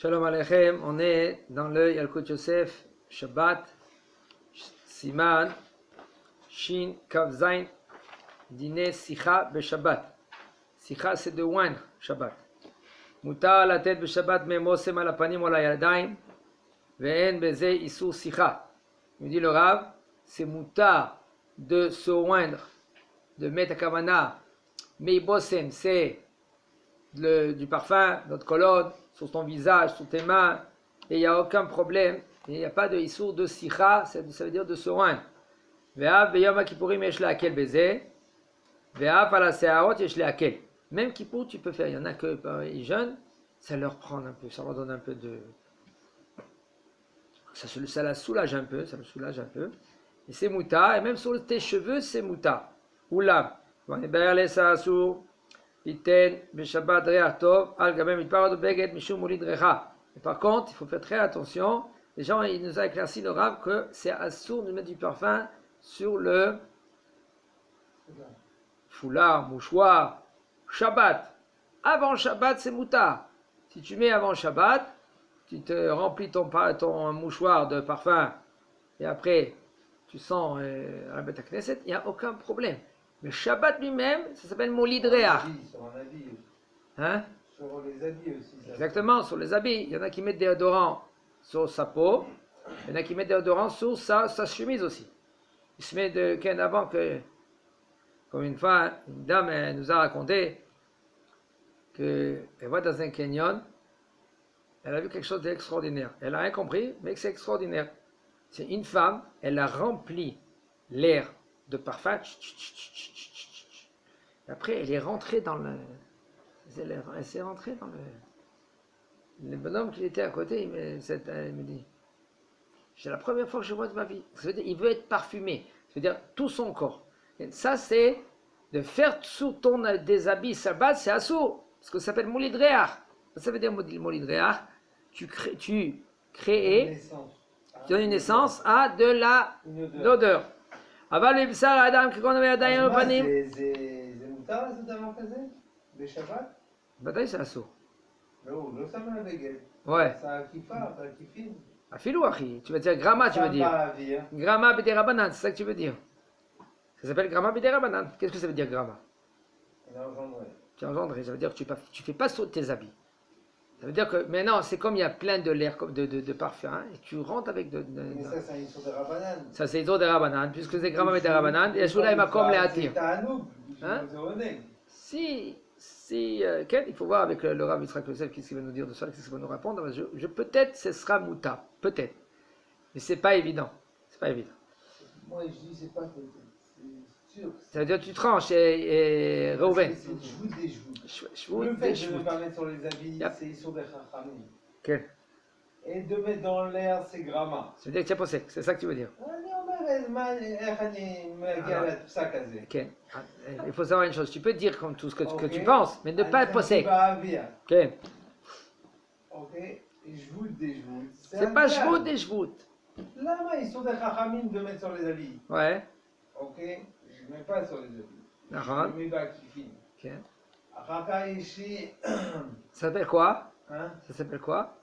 Shalom Aleichem, on est dans le Yalkut Yosef, Shabbat, Siman, Shin, Kav Zain, dîner Sicha Shabbat. Sicha c'est de oindre Shabbat. Mutar la tête Shabbat, mais Mosem al apanim ou la yadayim, ve'en beze isur Sicha. Il dit le Rav, c'est mutar de se oindre, de mettre kavana, mais Mosem c'est du parfum, notre colonne, sur ton visage, sur tes mains, et il n'y a aucun problème, il n'y a pas de issour de sicha, ça veut dire de se oindre. Ve'av beyom kippurim yesh le'akel beze, ve'av ala se'arot yesh le'akel. Même kippour tu peux faire, il y en a que les jeunes, ça leur prend un peu, ça leur donne un peu de... Ça la soulage un peu, ça me soulage un peu. Et c'est mouta, et même sur tes cheveux, c'est mouta. Oulam, v'aneber le sa'asur, Iten, Beshabbat, Reach Tov, Al Gamem, Mitparot, Beged, Mishum, Molid, Recha. Par contre, il faut faire très attention. Les gens, il nous a éclairci le Rav que c'est assourd de mettre du parfum sur le foulard, mouchoir, Shabbat. Avant Shabbat, c'est mouta. Si tu mets avant Shabbat, tu te remplis ton mouchoir de parfum et après tu sens à la Beth Knesset, il n'y a aucun problème. Mais Shabbat lui-même, ça s'appelle Molid Reach. Sur un habit. Hein? Sur les habits aussi. Exactement, sur les habits. Il y en a qui mettent des déodorants sur sa peau. Il y en a qui mettent des déodorants sur sa chemise aussi. Il se met avant que, comme une fois, une dame elle nous a raconté qu'elle va dans un canyon, elle a vu quelque chose d'extraordinaire. Elle n'a rien compris, mais que c'est extraordinaire. C'est une femme, elle a rempli l'air de parfum. Et après, elle est rentrée dans le... Elle s'est rentrée dans le bonhomme qui était à côté, elle me dit, c'est la première fois que je vois de ma vie. Ça veut dire, il veut être parfumé. Ça veut dire tout son corps. Et ça, c'est de faire sous des habits sabbat, c'est assourd. Parce que ça s'appelle Molid Reach. Ça veut dire Molid Reach. Tu crées, tu donnes une naissance à de l'odeur. Aval b'bsar adam kikon ve'adayim panim. זה מותר לעשות דבר כזה? בשבת? ודאי זה אסור. לא, הוא לא שם על הבגד. Ouais. עשה עקיפה, בעקיפין. Afilou, אחי. Tu veux dire gramma, tu veux dire. Gramma b'dei rabanan, c'est ça que tu veux dire. Ça s'appelle gramma b'dei rabanan. Qu'est-ce que ça veut dire gramma? Il a engendré. Tu as engendré, ça veut dire que tu fais pas sur tes habits. Ça veut dire que maintenant, c'est comme il y a plein de l'air, de parfum, hein, et tu rentres avec Mais ça, c'est un issour de rabanan. Ça, c'est issour de rabanan, puisque c'est gramma b'dei rabanan, et celui-là, il m'a comme les attir. C'est ta'anoug. Hein? C'est honnête. Si, il faut voir avec le Rav Yitzhak Yosef qu'est-ce qu'il va nous dire de ça, qu'est-ce qu'il va nous répondre. Peut-être ce sera mouta, peut-être, mais c'est pas évident. C'est pas évident. Moi, je dis, c'est pas c'est sûr. Ça veut dire que tu tranches et Reuven. C'est jvout des jvout. Shvout Le fait des de ne shvout. pas mettre sur les habits, Yep. c'est issour des chachamim. Ok. Et de mettre dans l'air, c'est gramma. Ça veut dire que tu as posé, c'est ça que tu veux dire. אני אומר, איך אני מגיע לפסק הזה? Ok. Il faut savoir une chose, tu peux dire comme tout ce que Ok. tu penses, mais ne pas être posé. Ok. אוקיי? jvout des jvout. C'est pas shvout des shvout. למה איסור des חכמים de mettre sur les habits? Ouais. Ok? Je ne mets pas sur les habits. D'accord. Je mets בעקיפין. Ok. אחר כך יש לי... Ça s'appelle quoi? hein? Ça s'appelle quoi?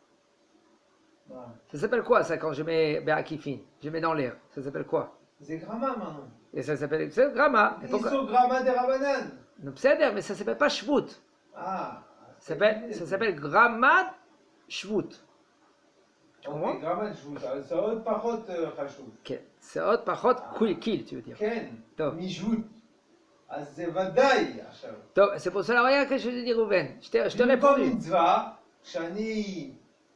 מה? Ça s'appelle quoi ça quand je mets Be'akifin? Je mets dans l'air. Ça s'appelle quoi? זה גרמה maintenant. Et ça s'appelle. C'est gramma. Et pourquoi? איסור גרמה דרבנן. Non, c'est mais ça s'appelle pas shvout. Ah. Ça s'appelle gramma shvout. Tu comprends? אוקיי, גרמה jvout. זה עוד פחות חשוב. Ok. C'est autre par contre kill, tu veux dire. כן. טוב. מjvout. אז זה ודאי עכשיו. Donc, c'est pour cela, regarde que je te dis, Rouven. Je t'ai במקום répondu. מצווה, שאני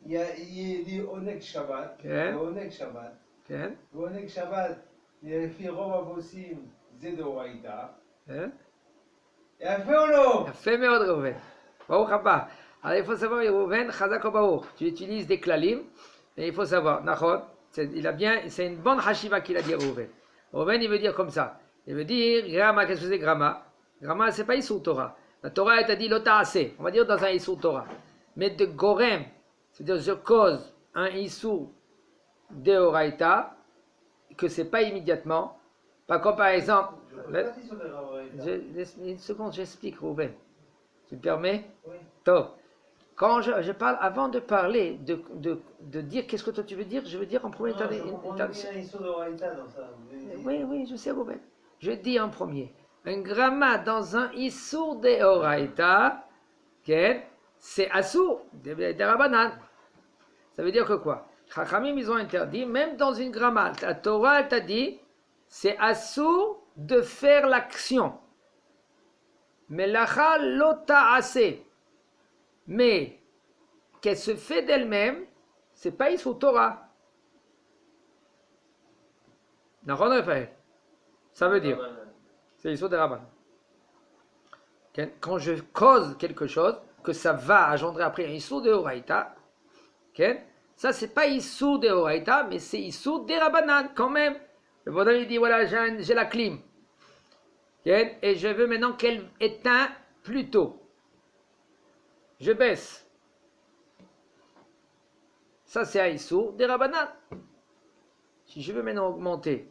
יהיה לי עונג שבת, כן. ועונג שבת, כן? ועונג שבת, לפי רוב אבוסים, זה דאורייתא. Hein? יפה או לא? Fait מאוד, Rouven. Baruch haba. Alors, il faut savoir, Rouven, chazak ou baruch. Tu utilises des klalim, et il faut savoir, Nachon, c'est une bonne hashiva qu'il a dit, Rouven. Rouven, il veut dire comme ça. Il veut dire, gramma, qu'est-ce que c'est gramma? Gramma, c'est pas Issur Torah. La Torah, elle t'a dit l'ota'ase. On va dire dans un Issur Torah. Mais de gorem, c'est-à-dire je cause un Issur deoraita, que c'est pas immédiatement. Pas comme par exemple. Une seconde, j'explique, Rouven. Tu me permets? Oui. Top. Quand je parle, avant de parler, de dire qu'est-ce que toi tu veux dire, je veux dire en premier temps. On a mis un Issur de Horaïta dans ça. Oui, je sais, Ruben. Je dis en premier. Un gramma dans un Issur de Horaïta, c'est Assur, des Rabanan. Ça veut dire que quoi? Chachamim, ils ont interdit, même dans une gramma. La Torah, elle t'a dit, c'est Assur de faire l'action. Melacha lota assez. Mais qu'elle se fait d'elle-même, c'est pas Issur Torah. D'accord, Raphaël? Ça veut dire, c'est Issur de Rabban. Quand je cause quelque chose, que ça va engendrer après un Issur de Horaïta, ça c'est pas Issur de Horaïta, mais c'est Issur de Rabbanan quand même. Le bonhomme il dit voilà, j'ai la clim. Et je veux maintenant qu'elle éteint plus tôt. Je baisse. Ça c'est un Issur de Rabbanan. Si je veux maintenant augmenter,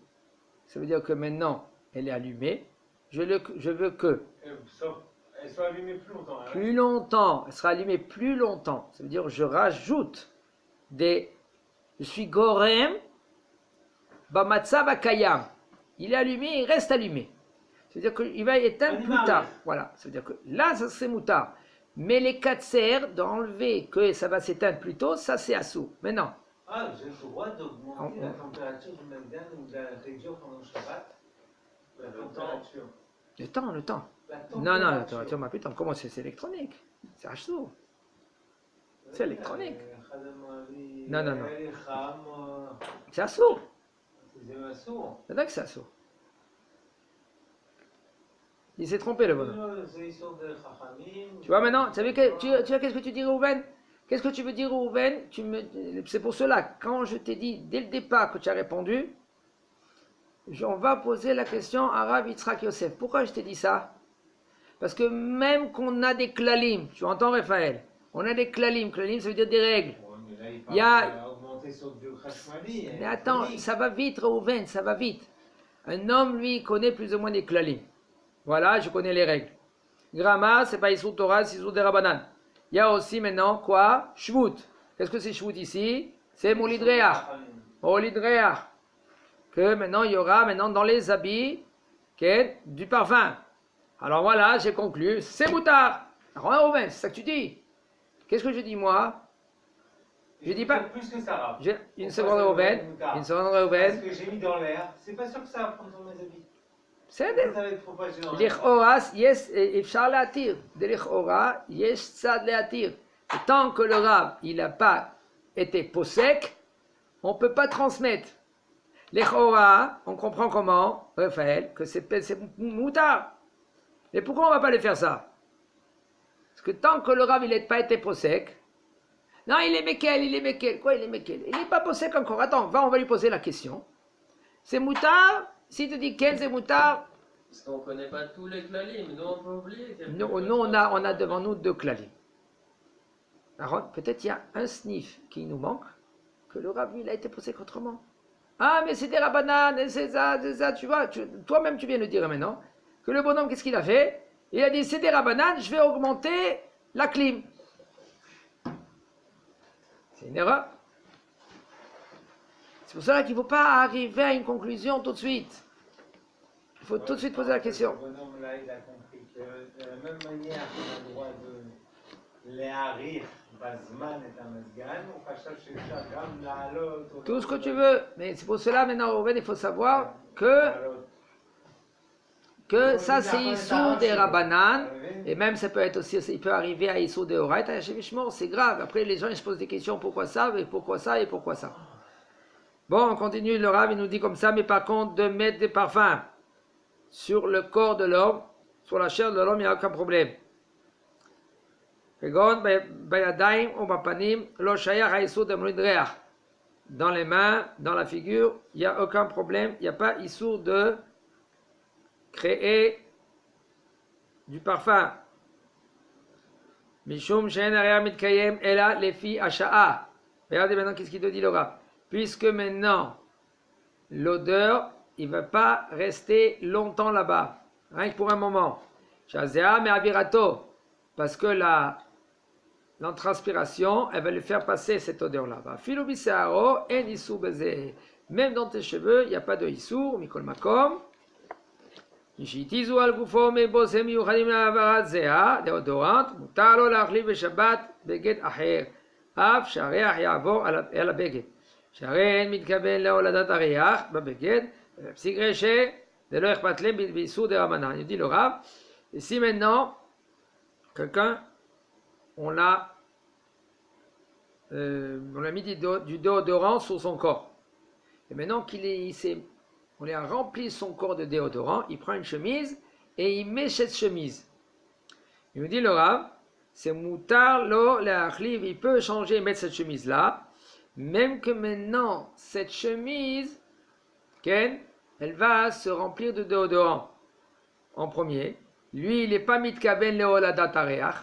ça veut dire que maintenant elle est allumée. Je veux que Elle soit allumée plus longtemps. Hein. plus longtemps, elle sera allumée plus longtemps. Ça veut dire que je rajoute je suis gorem bamatzav akayam. Il est allumé, il reste allumé. Ça veut dire qu'il va éteindre plus tard. Voilà, ça veut dire que là, ça c'est moutard. Mais les katser, d'enlever que ça va s'éteindre plus tôt, ça c'est assou. Maintenant. Ah, j'ai le droit d'augmenter la température du Magdan ou de la réduire pendant le Shabbat. La température. Le temps. Non, la température, ma putain, comment c'est électronique? C'est assou. C'est électronique. Non. C'est assou. C'est vrai que c'est assou. Il s'est trompé le bonhomme. Tu vois maintenant, tu vois qu'est-ce que tu dis, Rouven? Qu'est-ce que tu veux dire, Rouven? C'est pour cela, quand je t'ai dit dès le départ que tu as répondu, on va poser la question à Rav Yitzhak Yosef. Pourquoi je t'ai dit ça? Parce que même qu'on a des klalim, tu entends Raphaël? On a des klalim, ça veut dire des règles. Il y a mais attends, ça va vite, Rouven, ça va vite. Un homme, lui, connaît plus ou moins des klalim. Voilà, je connais les règles. Gramma, c'est pas Issur Torah, c'est Issur de Rabbanan. Il y a aussi maintenant quoi? Shvut. Qu'est-ce que c'est Shvut ici? C'est Molidreach. Molidreach. Que maintenant il y aura maintenant dans les habits du parfum. Alors voilà, j'ai conclu. C'est moutard. Alors, c'est ça que tu dis. Qu'est-ce que je dis moi? Je dis pas. Plus que ça. Une seconde, Reuven. Une seconde, Reuven. Parce que j'ai mis dans l'air. C'est pas sûr que ça va prendre dans mes habits. לכאורה יש אפשר להתיר, לכאורה יש צד להתיר. Tant que le rab il n'a pas été posek, on ne peut pas transmettre. L'echora, on comprend comment, Raphaël, que c'est moutard. Mais pourquoi on ne va pas les faire ça? Parce que tant que le rab il n'a pas été posek, non il est mekel, quoi il est mekel? Il n'est pas posek encore, attends, on va lui poser la question. C'est moutard? Si tu dis quel c'est moutard? Parce qu'on ne connaît pas tous les klalim, nous on peut oublier. Nous on a devant nous 2 klalim. Alors peut-être il y a un snif qui nous manque, que le rabbi il a été posé autrement. Ah mais c'est des rabbanan, c'est ça, tu vois, toi-même tu viens de dire maintenant, que le bonhomme qu'est-ce qu'il a fait? Il a dit c'est des rabbanan, je vais augmenter la clim. C'est une erreur. C'est pour cela qu'il ne faut pas arriver à une conclusion tout de suite. Il faut tout de suite poser la question. Le bonhomme là, il a compris que de la même manière qu'on a le droit de להעריך בזמן את המזגן, הוא חשב שאפשר גם לעלות. Tout ce que tu veux, mais c'est pour cela maintenant, Reuven, il faut savoir que ça c'est Issur des Rabbanan, et même ça peut être aussi, il peut arriver à Issur des Horaïta, c'est grave. Après les gens ils se posent des questions, pourquoi ça, et pourquoi ça, et pourquoi ça. Bon, on continue, le Rav il nous dit comme ça, mais par contre de mettre des parfums sur le corps de l'homme, sur la chair de l'homme, il n'y a aucun problème. Dans les mains, dans la figure, il n'y a aucun problème, il n'y a pas issur de créer du parfum. Mishum she'en harea mitkayem ela lefi hasha'a. Regardez maintenant qu'est-ce qu'il te dit le Rav. Puisque maintenant, l'odeur, il ne va pas rester longtemps là-bas, rien que pour un moment. Shazea me avirato, parce que la transpiration, elle va lui faire passer cette odeur-là. Filu bisearo en isur beze. Même dans tes cheveux, il n'y a pas de isur, mikol makom. Ishitizu al gufo mebosem yuchadim la'avarat zea, déodorant, mutar lo להחליף בשבת בגד אחר, אף שהריח יעבור אל הבגד. שהרי אין מתכוון להולדת הריח בבגד, פסיק רשע, זה לא אכפת להם באיסור דרבנן. Il dit le Rav, et si maintenant, quelqu'un, on l'a mis du déodorant sur son corps, et maintenant on lui a rempli son corps de déodorant, il prend une chemise et il met cette chemise. Il nous dit le Rav, c'est mutar lo le'achliv, il peut changer et mettre cette chemise là, même que maintenant cette chemise, elle va se remplir de déodorant en premier. Lui, il n'est pas mitkaven le'oladat hareach.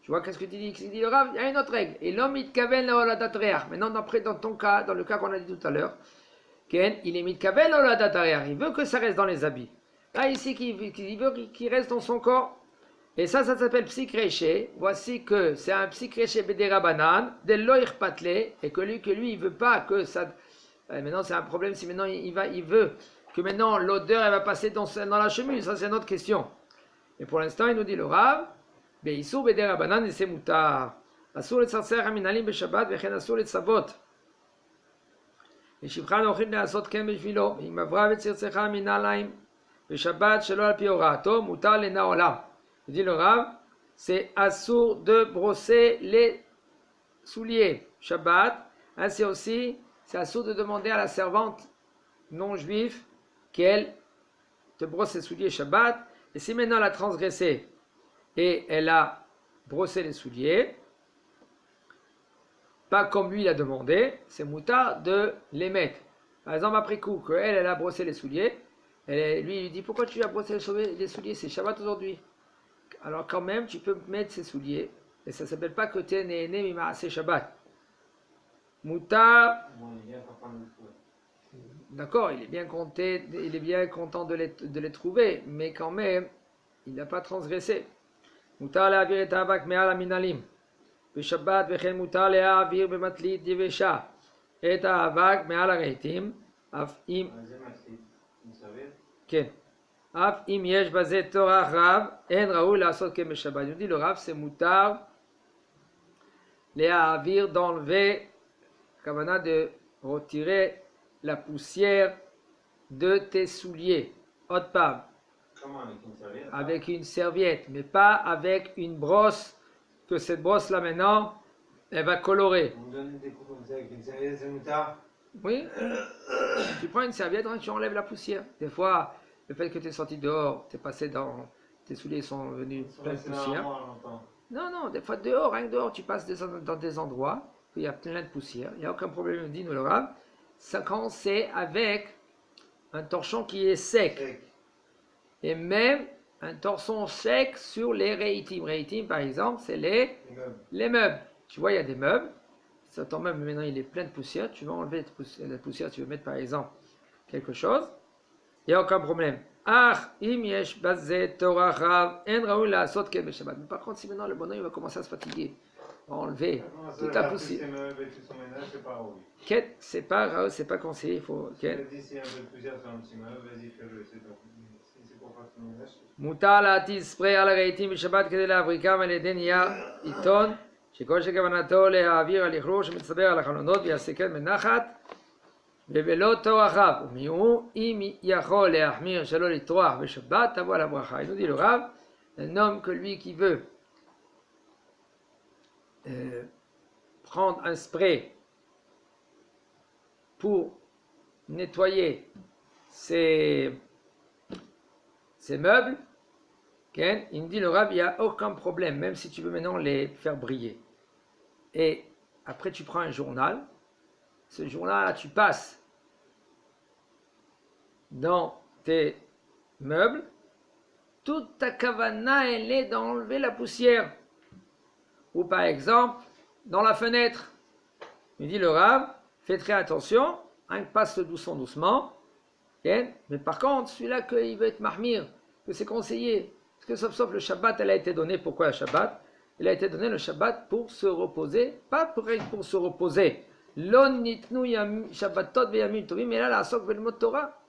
Tu vois qu'est-ce que tu dis? Il dit le Rav, il y a une autre règle. Et l'homme mitkaven le'oladat hareach. Maintenant, après, dans ton cas, dans le cas qu'on a dit tout à l'heure, il est mitkaven le'oladat hareach. Il veut que ça reste dans les habits. Là, ici, il veut qu'il reste dans son corps. Et ça s'appelle psychréché. Voici que c'est un psychréché bédéra banane, de l'oïr patlé, et que lui, il veut pas que ça. Maintenant, c'est un problème si maintenant il veut que maintenant l'odeur elle va passer dans la chemise. Ça, c'est une autre question. Et pour l'instant, il nous dit le Rav, Beisou bédéra banane et c'est mutar. Asur le tzarzer haminalim beshabbat, vechen asur le tzavot. Et shivchan ochim leasot kem beshvilo, im avra vetzirtzecha minalaim, beshabbat shelo al pi orato, mutar lena olam. Il dit le Rav, c'est assour de brosser les souliers Shabbat. Ainsi aussi, c'est assour de demander à la servante non juive qu'elle te brosse les souliers Shabbat. Et si maintenant elle a transgressé et elle a brossé les souliers, pas comme lui l'a demandé, c'est mouta de les mettre. Par exemple, après coup, qu'elle a brossé les souliers, lui il dit pourquoi tu as brossé les souliers, c'est Shabbat aujourd'hui. Alors quand même, tu peux mettre ses souliers, et ça ne s'appelle pas que tu es né mimaaseh Shabbat. Moutar, d'accord, il est bien content de les trouver, mais quand même, il n'a pas transgressé. Moutar le'avir et havak me'al haminalim. B'Shabbat v'chen moutar le'avir b'matlit yevesha. Et havak me'al hareitim. Af im. Ken. Af im yesh bazeh torah rav, en raoul la'asot kem Shabbat. Il dit le Rav, c'est moutar le'avir, d'enlever, kavana de retirer la poussière de tes souliers. Autre part. Comment, avec une serviette? Avec une serviette, mais pas avec une brosse, que cette brosse-là maintenant, elle va colorer. On me donne des coups comme ça avec une serviette, c'est moutarde. Oui, tu prends une serviette, tu enlèves la poussière. Des fois, le fait que tu es sorti dehors, tu es passé dans. Tes souliers sont venus plein de poussière. Non, des fois dehors, rien que dehors, tu passes dans des endroits où il y a plein de poussière. Il n'y a aucun problème, dit nous le Rav. Ça, quand c'est avec un torchon qui est sec. Et même un torchon sec sur les reitim. Reitim, par exemple, c'est les meubles. Tu vois, il y a des meubles. Ton meuble, maintenant, il est plein de poussière. Tu vas enlever la poussière. Tu veux mettre, par exemple, quelque chose. Il n'y a aucun problème. Par contre, si maintenant le bonhomme il va commencer à se fatiguer, on va enlever toute la poussière. C'est pas conseillé. Il faut. מותר להטיל ספרי על הרהיטים בשבת כדי להבריקם על ידי נייר עיתון שכל שכוונתו להעביר על לכלוך שמצטבר על החלונות ויעסקן בנחת ובלא טורח רב, ומיהו אם יכול להחמיר שלא לטרוח בשבת תבוא על הברכה. Il nous dit le Rav, un homme que lui qui veut prendre un spray pour nettoyer ses meubles, il me dit le Rav, il n'y a aucun problème, même si tu veux maintenant les faire briller. Et après tu prends un journal, ce journal-là tu passes dans tes meubles, toute ta kavana elle est d'enlever la poussière. Ou par exemple, dans la fenêtre, il me dit le Rav, fais très attention, passe doucement, mais par contre, celui-là qu'il veut être mahmir, que c'est conseillé, parce que sauf le Shabbat, elle a été donnée, pourquoi le Shabbat? Il a été donné le Shabbat pour se reposer, pas pour se reposer. L'on nitnu Shabbatot veyamim tovim, mais là, la sok velmot Torah.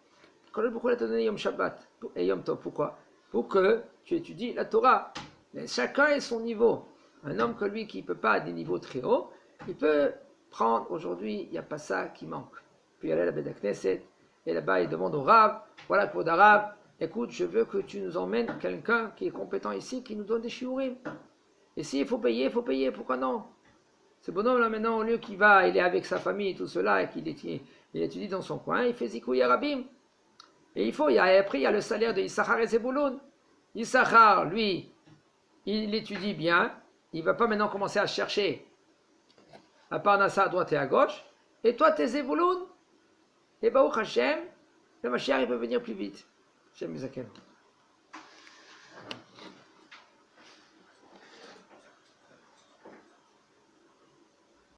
Pourquoi il a donné Yom Shabbat et Yom Tov? Pourquoi? Pour que tu étudies la Torah. Mais chacun est son niveau. Un homme comme lui qui ne peut pas à des niveaux très hauts, il peut prendre aujourd'hui, il n'y a pas ça qui manque. Puis il aller à la Beth Knesset, et là-bas il demande au Rav, voilà pour d'Arabe, écoute, je veux que tu nous emmènes quelqu'un qui est compétent ici, qui nous donne des shiurim. Et s'il faut payer, pourquoi non? Ce bonhomme là maintenant, au lieu qu'il va, il est avec sa famille et tout cela, et qu'il étudie dans son coin, il fait Zikouy Arabim. Et après il y a le salaire de Issachar et Zebulun. Issachar, lui, il étudie bien, il ne va pas maintenant commencer à chercher à Parnassa à droite et à gauche, et toi t'es Zebulun, et Baruch Hashem, le Mashiach il peut venir plus vite. Hashem Mizaken.